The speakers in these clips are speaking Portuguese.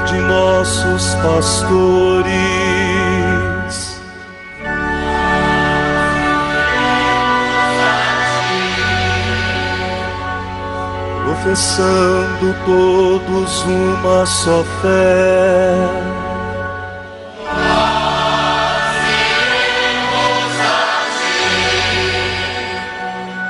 de nossos pastores. Professando todos uma só fé,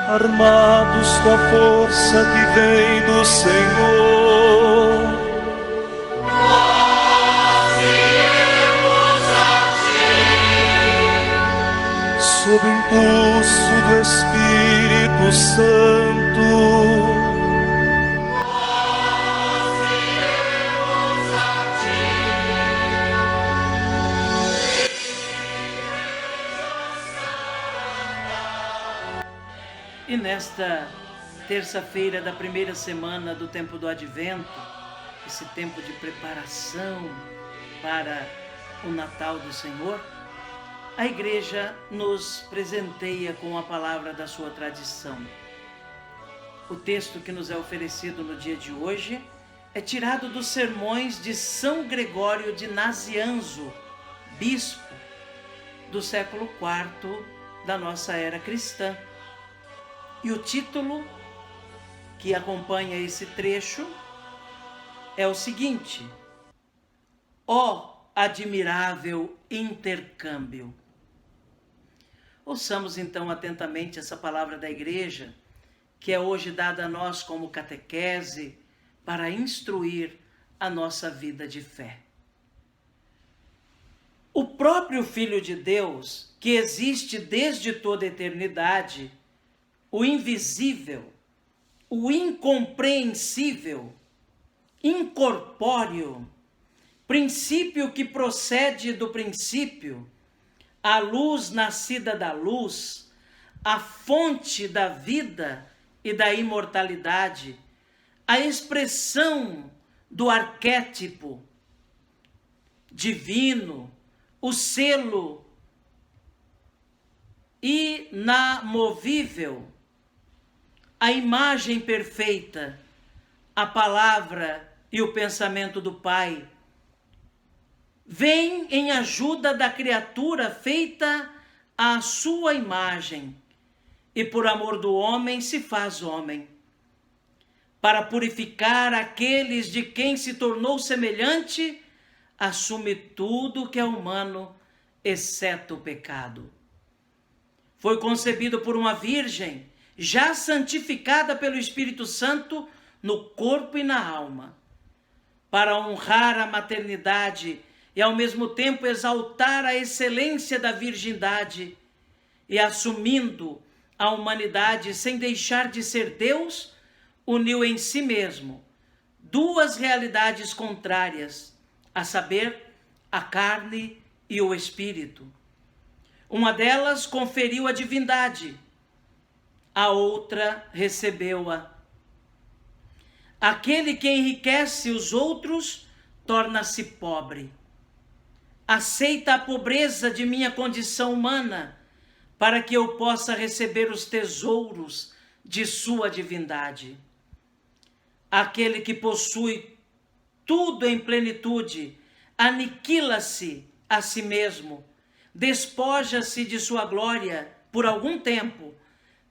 armados com a força que vem do Senhor, nós iremos a ti, sob o impulso do Espírito Santo. Nós iremos a ti. E nesta terça-feira da primeira semana do tempo do Advento, esse tempo de preparação para o Natal do Senhor, a Igreja nos presenteia com a palavra da sua tradição. O texto que nos é oferecido no dia de hoje é tirado dos sermões de São Gregório de Nazianzo, bispo do século IV da nossa era cristã. E o título que acompanha esse trecho é o seguinte: Ó admirável intercâmbio. Ouçamos então atentamente essa palavra da Igreja, que é hoje dada a nós como catequese para instruir a nossa vida de fé. O próprio Filho de Deus, que existe desde toda a eternidade, o invisível, o incompreensível, incorpóreo, princípio que procede do princípio, a luz nascida da luz, a fonte da vida e da imortalidade, a expressão do arquétipo divino, o selo inamovível, a imagem perfeita, a palavra e o pensamento do Pai, vem em ajuda da criatura feita à sua imagem e por amor do homem se faz homem, para purificar aqueles de quem se tornou semelhante, assume tudo que é humano, exceto o pecado. Foi concebido por uma virgem, já santificada pelo Espírito Santo no corpo e na alma, para honrar a maternidade e ao mesmo tempo exaltar a excelência da virgindade, e assumindo a humanidade sem deixar de ser Deus, uniu em si mesmo duas realidades contrárias, a saber, a carne e o espírito. Uma delas conferiu a divindade, a outra recebeu-a. Aquele que enriquece os outros torna-se pobre. Aceita a pobreza de minha condição humana para que eu possa receber os tesouros de sua divindade. Aquele que possui tudo em plenitude aniquila-se a si mesmo, despoja-se de sua glória por algum tempo,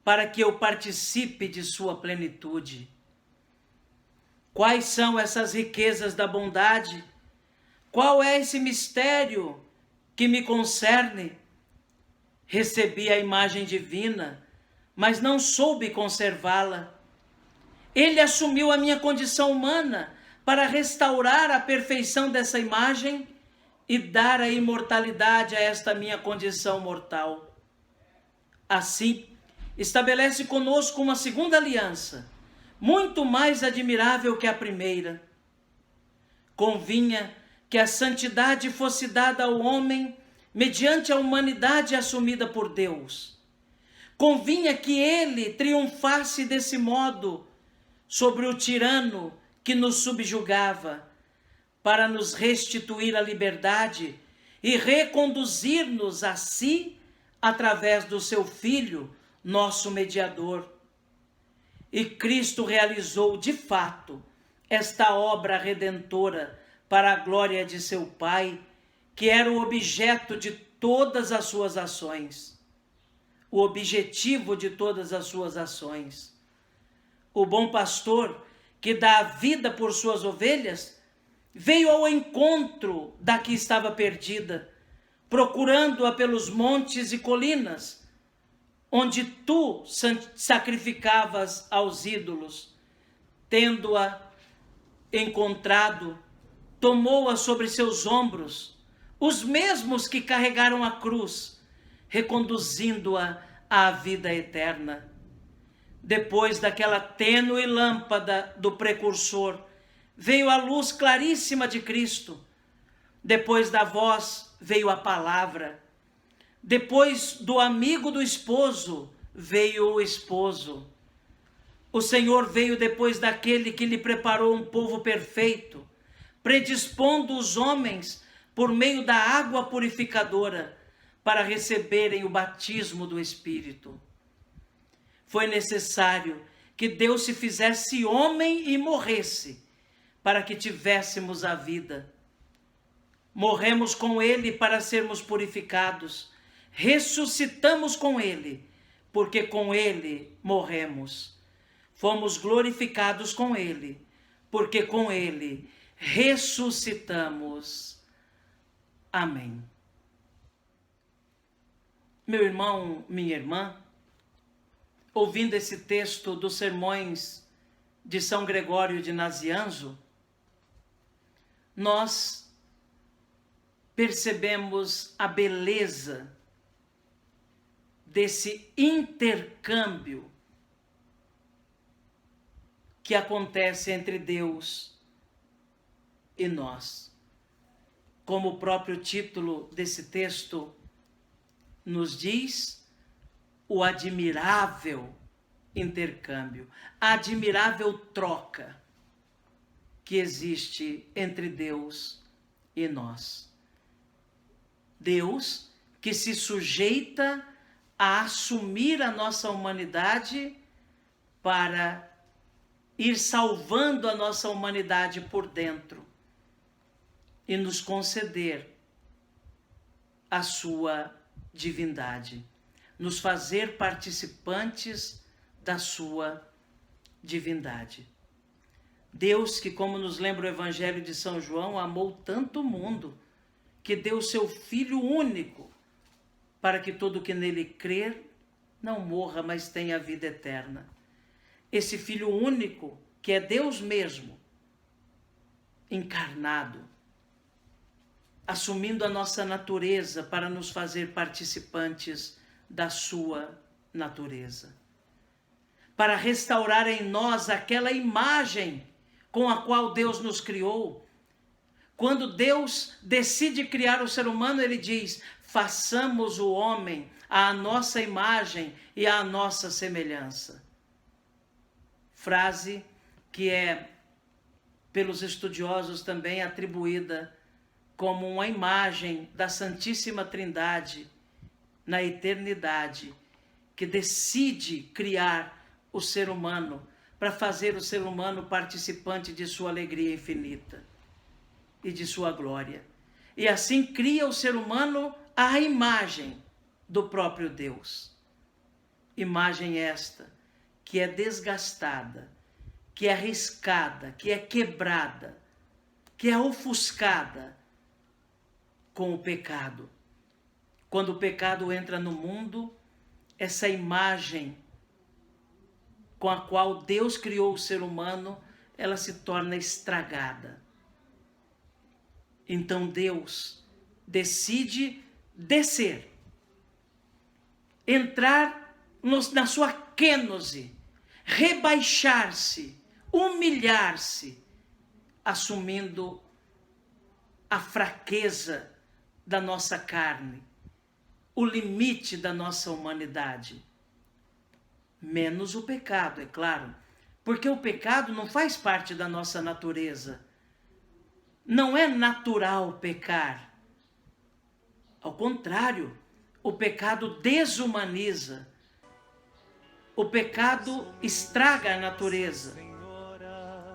para que eu participe de sua plenitude. Quais são essas riquezas da bondade? Qual é esse mistério que me concerne? Recebi a imagem divina, mas não soube conservá-la. Ele assumiu a minha condição humana para restaurar a perfeição dessa imagem e dar a imortalidade a esta minha condição mortal. Assim, estabelece conosco uma segunda aliança, muito mais admirável que a primeira. Convinha que a santidade fosse dada ao homem mediante a humanidade assumida por Deus. Convinha que ele triunfasse desse modo sobre o tirano que nos subjugava, para nos restituir a liberdade e reconduzir-nos a si através do seu Filho, nosso mediador. E Cristo realizou de fato esta obra redentora para a glória de seu Pai, que era o objeto de todas as suas ações, o objetivo de todas as suas ações. O bom pastor, que dá a vida por suas ovelhas, veio ao encontro da que estava perdida, procurando-a pelos montes e colinas, onde tu sacrificavas aos ídolos. Tendo-a encontrado, tomou-a sobre seus ombros, os mesmos que carregaram a cruz, reconduzindo-a à vida eterna. Depois daquela tênue lâmpada do precursor, veio a luz claríssima de Cristo. Depois da voz, veio a palavra. Depois do amigo do esposo, veio o esposo. O Senhor veio depois daquele que lhe preparou um povo perfeito, predispondo os homens por meio da água purificadora para receberem o batismo do Espírito. Foi necessário que Deus se fizesse homem e morresse para que tivéssemos a vida. Morremos com ele para sermos purificados. Ressuscitamos com ele, porque com ele morremos. Fomos glorificados com ele, porque com ele ressuscitamos. Amém. Meu irmão, minha irmã, ouvindo esse texto dos sermões de São Gregório de Nazianzo, nós percebemos a beleza desse intercâmbio que acontece entre Deus e nós. Como o próprio título desse texto nos diz, o admirável intercâmbio, a admirável troca que existe entre Deus e nós. Deus que se sujeita a assumir a nossa humanidade para ir salvando a nossa humanidade por dentro e nos conceder a sua divindade, nos fazer participantes da sua divindade. Deus que, como nos lembra o Evangelho de São João, amou tanto o mundo que deu o seu Filho único para que todo que nele crer não morra, mas tenha a vida eterna. Esse Filho único, que é Deus mesmo, encarnado, assumindo a nossa natureza para nos fazer participantes da sua natureza, para restaurar em nós aquela imagem com a qual Deus nos criou. Quando Deus decide criar o ser humano, ele diz: façamos o homem à nossa imagem e à nossa semelhança. Frase que é, pelos estudiosos, também atribuída como uma imagem da Santíssima Trindade na eternidade, que decide criar o ser humano para fazer o ser humano participante de sua alegria infinita e de sua glória. E assim cria o ser humano à imagem do próprio Deus. Imagem esta que é desgastada, que é arriscada, que é quebrada, que é ofuscada com o pecado. Quando o pecado entra no mundo, essa imagem com a qual Deus criou o ser humano, ela se torna estragada. Então Deus decide descer, entrar na sua kênose, rebaixar-se, humilhar-se, assumindo a fraqueza da nossa carne, o limite da nossa humanidade. Menos o pecado, é claro, porque o pecado não faz parte da nossa natureza. Não é natural pecar. Ao contrário, o pecado desumaniza. O pecado estraga a natureza.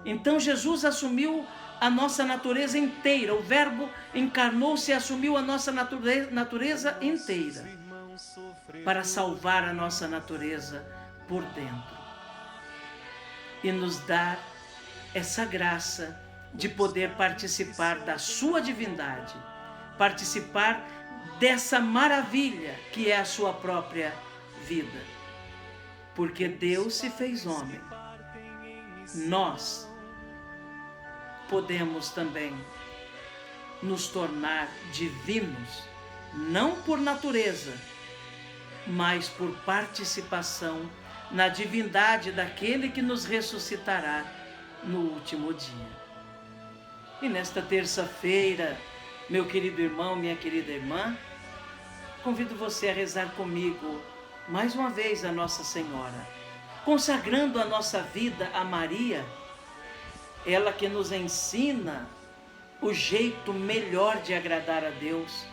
Então Jesus assumiu a nossa natureza inteira. O Verbo encarnou-se e assumiu a nossa natureza inteira para salvar a nossa natureza por dentro e nos dar essa graça de poder participar da sua divindade, participar dessa maravilha que é a sua própria vida. Porque Deus se fez homem. Nós podemos também nos tornar divinos, não por natureza, mas por participação na divindade daquele que nos ressuscitará no último dia. E nesta terça-feira, meu querido irmão, minha querida irmã, convido você a rezar comigo mais uma vez a Nossa Senhora, consagrando a nossa vida a Maria, ela que nos ensina o jeito melhor de agradar a Deus,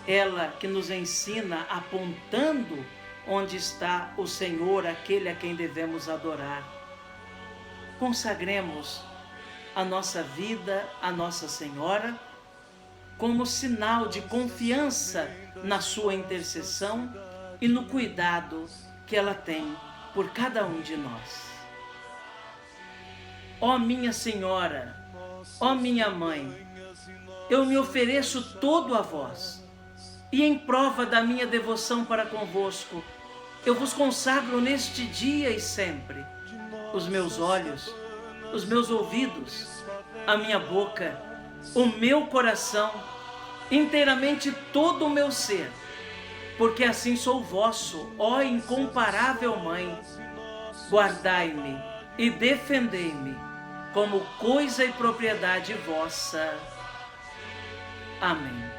ela que nos ensina apontando onde está o Senhor, aquele a quem devemos adorar. Consagremos a nossa vida a Nossa Senhora como sinal de confiança na sua intercessão e no cuidado que ela tem por cada um de nós. Ó minha Senhora, ó minha Mãe, eu me ofereço todo a vós, e em prova da minha devoção para convosco, eu vos consagro neste dia e sempre os meus olhos, os meus ouvidos, a minha boca, o meu coração, inteiramente todo o meu ser, porque assim sou vosso, ó incomparável Mãe. Guardai-me e defendei-me como coisa e propriedade vossa. Amém.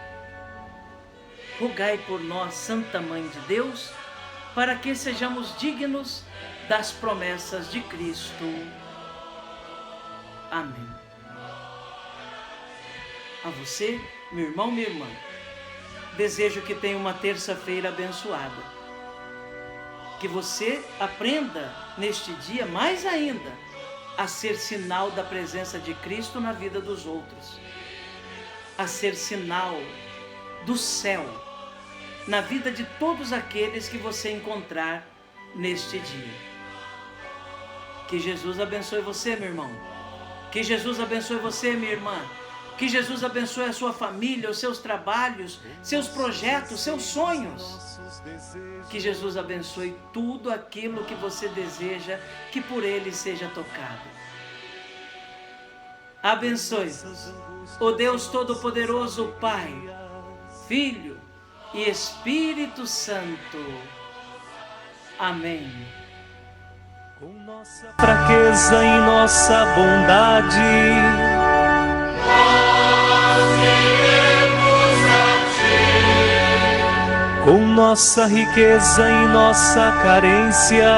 Rogai por nós, Santa Mãe de Deus, para que sejamos dignos das promessas de Cristo. Amém. A você, meu irmão, minha irmã, desejo que tenha uma terça-feira abençoada. Que você aprenda neste dia, mais ainda, a ser sinal da presença de Cristo na vida dos outros. A ser sinal do céu na vida de todos aqueles que você encontrar neste dia. Que Jesus abençoe você, meu irmão. Que Jesus abençoe você, minha irmã. Que Jesus abençoe a sua família, os seus trabalhos, seus projetos, seus sonhos. Que Jesus abençoe tudo aquilo que você deseja que por Ele seja tocado. Abençoe-vos o Deus Todo-Poderoso, Pai, Filho e Espírito Santo. Amém. Com nossa fraqueza e nossa bondade, com nossa riqueza e nossa carência,